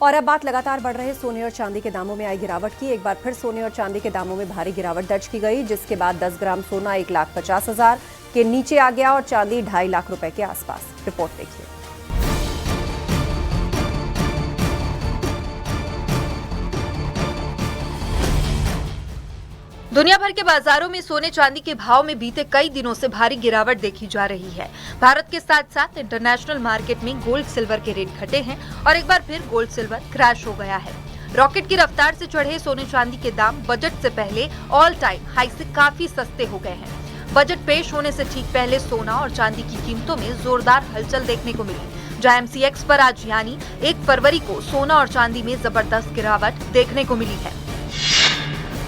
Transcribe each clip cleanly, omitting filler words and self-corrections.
और अब बात लगातार बढ़ रहे सोने और चांदी के दामों में आई गिरावट की। एक बार फिर सोने और चांदी के दामों में भारी गिरावट दर्ज की गई, जिसके बाद 10 ग्राम सोना 1,50,000 के नीचे आ गया और चांदी 2.5 लाख रुपए के आसपास। रिपोर्ट देखिए। दुनिया भर के बाजारों में सोने चांदी के भाव में बीते कई दिनों से भारी गिरावट देखी जा रही है। भारत के साथ साथ इंटरनेशनल मार्केट में गोल्ड सिल्वर के रेट घटे हैं और एक बार फिर गोल्ड सिल्वर क्रैश हो गया है। रॉकेट की रफ्तार से चढ़े सोने चांदी के दाम बजट से पहले ऑल टाइम हाई से काफी सस्ते हो गए हैं। बजट पेश होने से ठीक पहले सोना और चांदी की कीमतों में जोरदार हलचल देखने को मिली, जहां MCX पर आज यानी 1 फरवरी को सोना और चांदी में जबरदस्त गिरावट देखने को मिली है।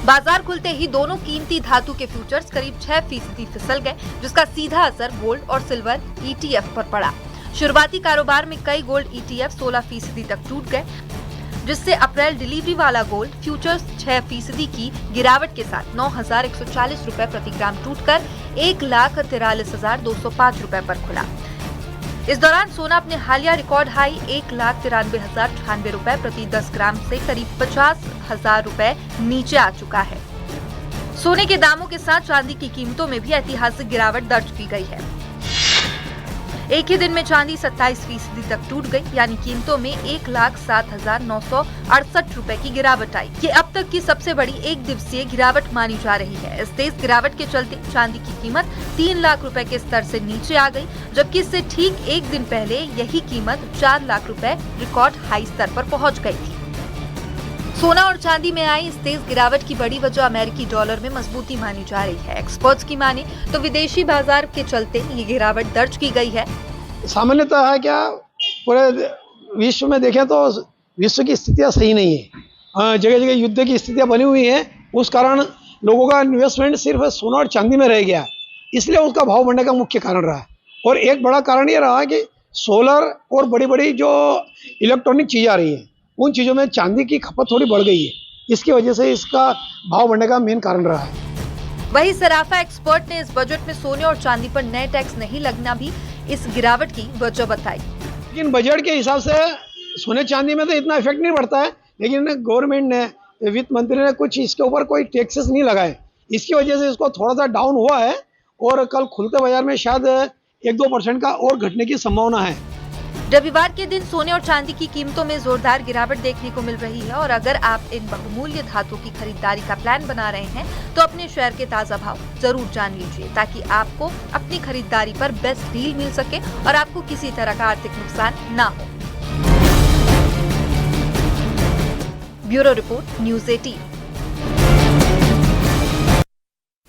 बाजार खुलते ही दोनों कीमती धातु के फ्यूचर्स करीब 6% फिसल गए, जिसका सीधा असर गोल्ड और सिल्वर ETF पर पड़ा। शुरुआती कारोबार में कई गोल्ड ETF 16% तक टूट गए, जिससे अप्रैल डिलीवरी वाला गोल्ड फ्यूचर्स 6% की गिरावट के साथ 9,140 रुपए प्रति ग्राम टूटकर 1,43,205 रुपए पर खुला। इस दौरान सोना अपने हालिया रिकॉर्ड हाई 1,93,098 रुपए प्रति 10 ग्राम से करीब 50,000 रुपए नीचे आ चुका है। सोने के दामों के साथ चांदी की कीमतों में भी ऐतिहासिक गिरावट दर्ज की गई है। एक ही दिन में चांदी 27% तक टूट गई, यानी कीमतों में 1,07,968 रुपए की गिरावट आई। ये अब तक की सबसे बड़ी एक दिवसीय गिरावट मानी जा रही है। इस तेज गिरावट के चलते चांदी की कीमत 3 लाख रुपए के स्तर से नीचे आ गई, जबकि इससे ठीक एक दिन पहले यही कीमत 4 लाख रुपए रिकॉर्ड हाई स्तर पर पहुंच गई थी। सोना और चांदी में आई इस तेज गिरावट की बड़ी वजह अमेरिकी डॉलर में मजबूती मानी जा रही है। एक्सपर्ट्स की माने तो विदेशी बाजार के चलते ये गिरावट दर्ज की गई है। सामान्यतः है क्या, पूरे विश्व में देखें तो विश्व की स्थितियां सही नहीं है। जगह जगह युद्ध की स्थितियां बनी हुई हैं, उस कारण लोगों का इन्वेस्टमेंट सिर्फ सोना और चांदी में रह गया, इसलिए उसका भाव बढ़ने का मुख्य कारण रहा है। और एक बड़ा कारण ये रहा कि सोलर और बड़ी बड़ी जो इलेक्ट्रॉनिक चीज़ें आ रही हैं, उन चीज़ों में चांदी की खपत थोड़ी बढ़ गई है, इसकी वजह से इसका भाव बढ़ने का मेन कारण रहा है। वही सराफा एक्सपर्ट ने इस बजट में सोने और चांदी पर नए टैक्स नहीं लगना भी इस गिरावट की वजह बताई। लेकिन बजट के हिसाब से सोने चांदी में तो इतना इफेक्ट नहीं पड़ता है, लेकिन गवर्नमेंट ने, वित्त मंत्री ने कुछ इसके ऊपर कोई टैक्सेस नहीं लगाए, इसकी वजह से इसको थोड़ा सा डाउन हुआ है और कल खुलते बाजार में शायद 1-2% का और घटने की संभावना है। रविवार के दिन सोने और चांदी की कीमतों में जोरदार गिरावट देखने को मिल रही है और अगर आप इन बहुमूल्य धातु की खरीदारी का प्लान बना रहे हैं तो अपने शेयर के ताजा भाव जरूर जान लीजिए, ताकि आपको अपनी खरीदारी पर बेस्ट डील मिल सके और आपको किसी तरह का आर्थिक नुकसान ना हो। Bureau report, news 18।